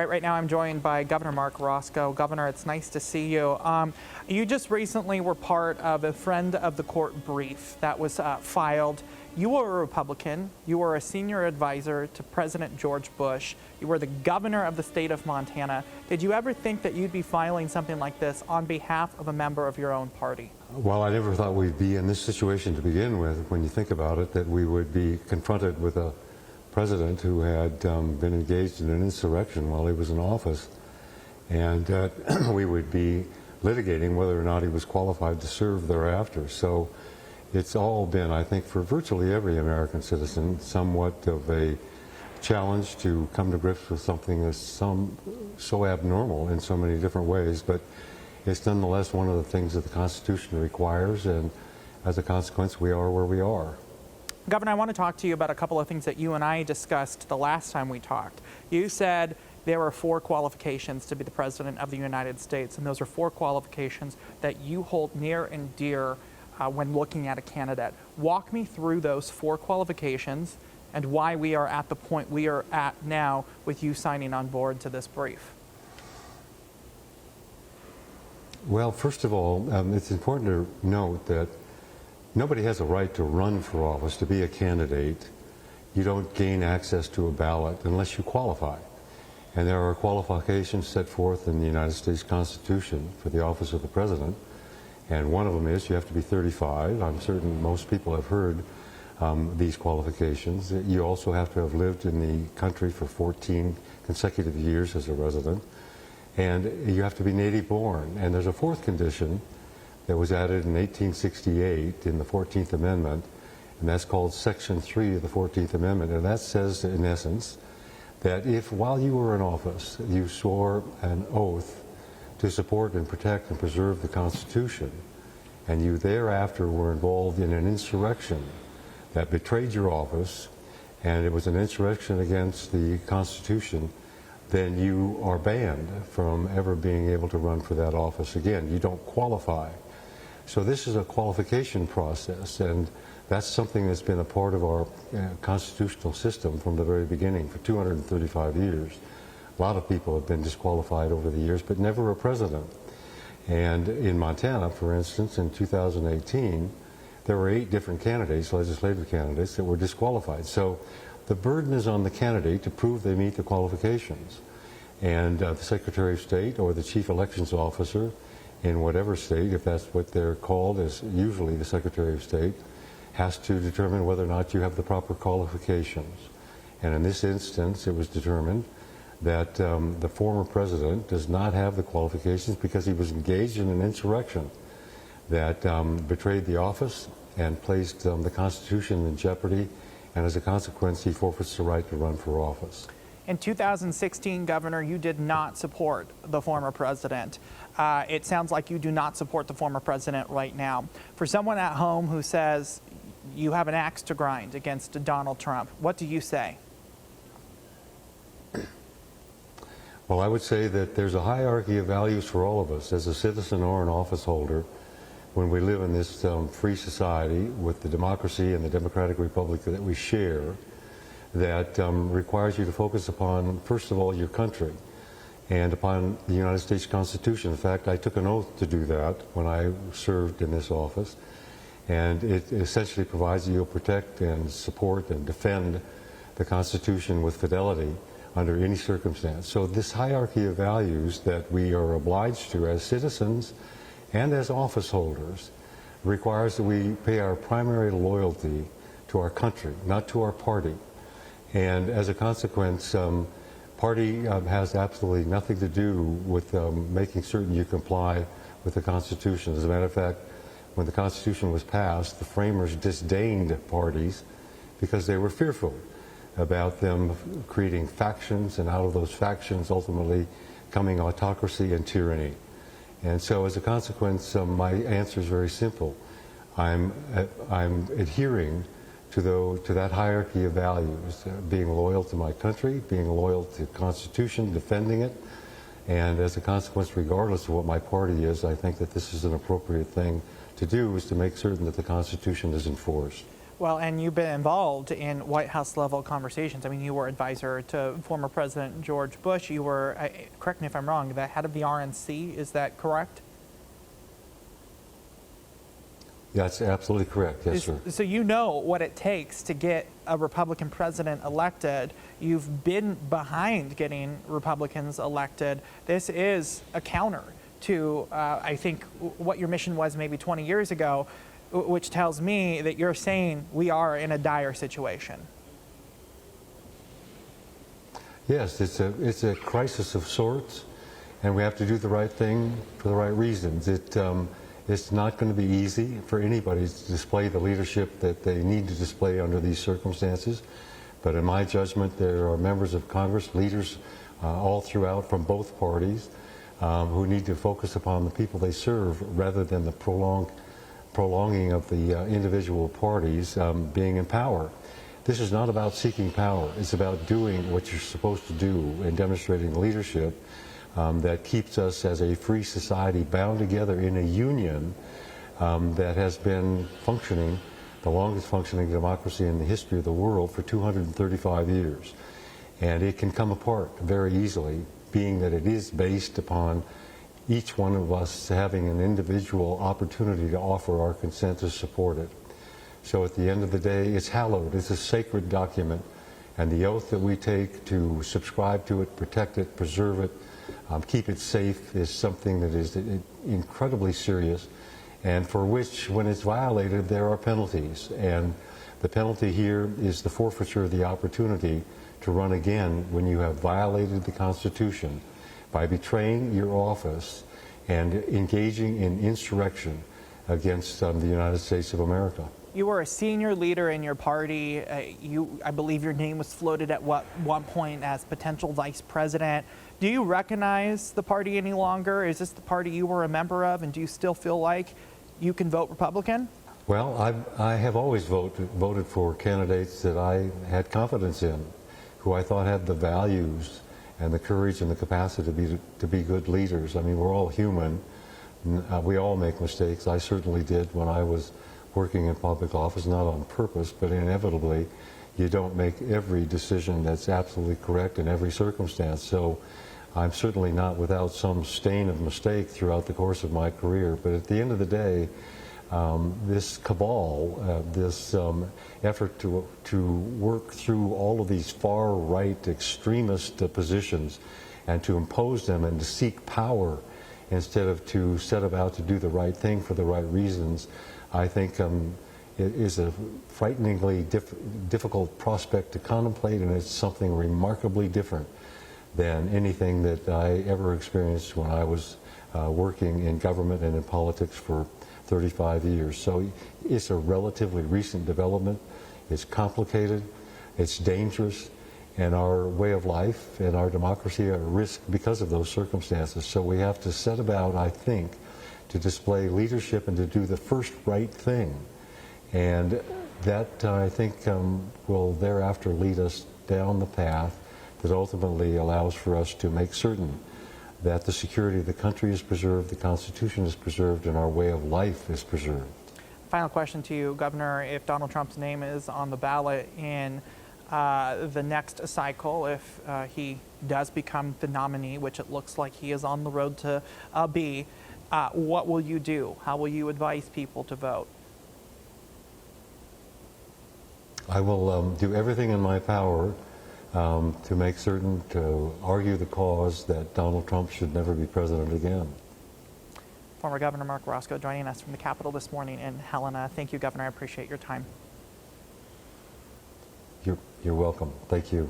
right now I'm joined by Governor Mark Roscoe. Governor, it's nice to see you. You just recently were part of a Friend of the Court brief that was filed. You were a Republican. You were a senior advisor to President George Bush. You were the governor of the state of Montana. Did you ever think that you'd be filing something like this on behalf of a member of your own party? Well, I never thought we'd be in this situation to begin with, when you think about it, that we would be confronted with a president who had been engaged in an insurrection while he was in office, and we would be litigating whether or not he was qualified to serve thereafter. So it's all been, I think, for virtually every American citizen, somewhat of a challenge to come to grips with something that's so abnormal in so many different ways, but it's nonetheless one of the things that the Constitution requires, and as a consequence, we are where we are. Governor, I want to talk to you about a couple of things that you and I discussed the last time we talked. You said there were 4 qualifications to be the President of the United States, and those are 4 qualifications that you hold near and dear when looking at a candidate. Walk me through those 4 qualifications and why we are at the point we are at now with you signing on board to this brief. Well, first of all, it's important to note that nobody has a right to run for office, to be a candidate. You don't gain access to a ballot unless you qualify. And there are qualifications set forth in the United States Constitution for the office of the President. And one of them is you have to be 35. I'm certain most people have heard these qualifications. You also have to have lived in the country for 14 consecutive years as a resident. And you have to be native born. And there's a 4th condition that was added in 1868 in the 14th Amendment, and that's called Section 3 of the 14th Amendment. And that says, in essence, that if while you were in office you swore an oath to support and protect and preserve the Constitution, and you thereafter were involved in an insurrection that betrayed your office, and it was an insurrection against the Constitution, then you are banned from ever being able to run for that office again. You don't qualify. So this is a qualification process, and that's something that's been a part of our constitutional system from the very beginning for 235 years. A lot of people have been disqualified over the years, but never a president. And in Montana, for instance, in 2018, there were 8 different candidates, legislative candidates, that were disqualified. So the burden is on the candidate to prove they meet the qualifications. And the Secretary of State or the Chief Elections Officer in whatever state, if that's what they're called, is usually the Secretary of State, has to determine whether or not you have the proper qualifications. And in this instance, it was determined that the former president does not have the qualifications because he was engaged in an insurrection that betrayed the office and placed the Constitution in jeopardy, and as a consequence, he forfeits the right to run for office. In 2016, Governor, you did not support the former president. It sounds like you do not support the former president right now. For someone at home who says you have an axe to grind against Donald Trump, what do you say? Well, I would say that there's a hierarchy of values for all of us as a citizen or an office holder when we live in this free society with the democracy and the democratic republic that we share, that requires you to focus upon, first of all, your country and upon the United States Constitution. In fact, I took an oath to do that when I served in this office, and it essentially provides you to protect and support and defend the Constitution with fidelity under any circumstance. So this hierarchy of values that we are obliged to as citizens and as office holders requires that we pay our primary loyalty to our country, not to our party. And as a consequence, party has absolutely nothing to do with making certain you comply with the Constitution. As a matter of fact, when the Constitution was passed, the framers disdained parties because they were fearful about them creating factions, and out of those factions ultimately coming autocracy and tyranny. And so as a consequence, my answer is very simple. I'm adhering to that hierarchy of values, being loyal to my country, being loyal to the Constitution, defending it, and as a consequence, regardless of what my party is, I think that this is an appropriate thing to do, is to make certain that the Constitution is enforced. Well, and you've been involved in White House level conversations. I mean, you were advisor to former President George Bush. You were, correct me if I'm wrong, the head of the RNC. Is that correct? That's absolutely correct. Yes, sir. So you know what it takes to get a Republican president elected. You've been behind getting Republicans elected. This is a counter to, I think, what your mission was maybe 20 years ago, which tells me that you're saying we are in a dire situation. Yes, it's a crisis of sorts, and we have to do the right thing for the right reasons. It's not going to be easy for anybody to display the leadership that they need to display under these circumstances, but in my judgment, there are members of Congress, leaders all throughout from both parties, who need to focus upon the people they serve rather than the prolonging of the individual parties being in power. This is not about seeking power. It's about doing what you're supposed to do and demonstrating leadership that keeps us as a free society bound together in a union that has been functioning, the longest functioning democracy in the history of the world for 235 years. And it can come apart very easily, being that it is based upon each one of us having an individual opportunity to offer our consent to support it. So at the end of the day, it's hallowed. It's a sacred document. And the oath that we take to subscribe to it, protect it, preserve it, keep it safe is something that is incredibly serious, and for which, when it's violated, there are penalties. And the penalty here is the forfeiture of the opportunity to run again when you have violated the Constitution by betraying your office and engaging in insurrection against the United States of America. You were a senior leader in your party. I believe your name was floated at one point as potential vice president. Do you recognize the party any longer? Is this the party you were a member of, and do you still feel like you can vote Republican? Well, I have always voted for candidates that I had confidence in, who I thought had the values and the courage and the capacity to be good leaders. I mean, we're all human. We all make mistakes. I certainly did when I was working in public office, not on purpose, but inevitably you don't make every decision that's absolutely correct in every circumstance. So I'm certainly not without some stain of mistake throughout the course of my career. But at the end of the day, this cabal, this effort to work through all of these far-right extremist positions and to impose them and to seek power instead of to set about to do the right thing for the right reasons, I think it is a frighteningly difficult prospect to contemplate, and it's something remarkably different than anything that I ever experienced when I was working in government and in politics for 35 years. So it's a relatively recent development. It's complicated, it's dangerous, and our way of life and our democracy are at risk because of those circumstances. So we have to set about, I think, to display leadership and to do the first right thing. And that, I think, will thereafter lead us down the path that ultimately allows for us to make certain that the security of the country is preserved, the Constitution is preserved, and our way of life is preserved. Final question to you, Governor. If Donald Trump's name is on the ballot in the next cycle, if he does become the nominee, which it looks like he is on the road to be, what will you do? How will you advise people to vote? I will do everything in my power to make certain to argue the cause that Donald Trump should never be president again. Former Governor Mark Roscoe joining us from the Capitol this morning in Helena. Thank you, Governor. I appreciate your time. You're welcome. Thank you.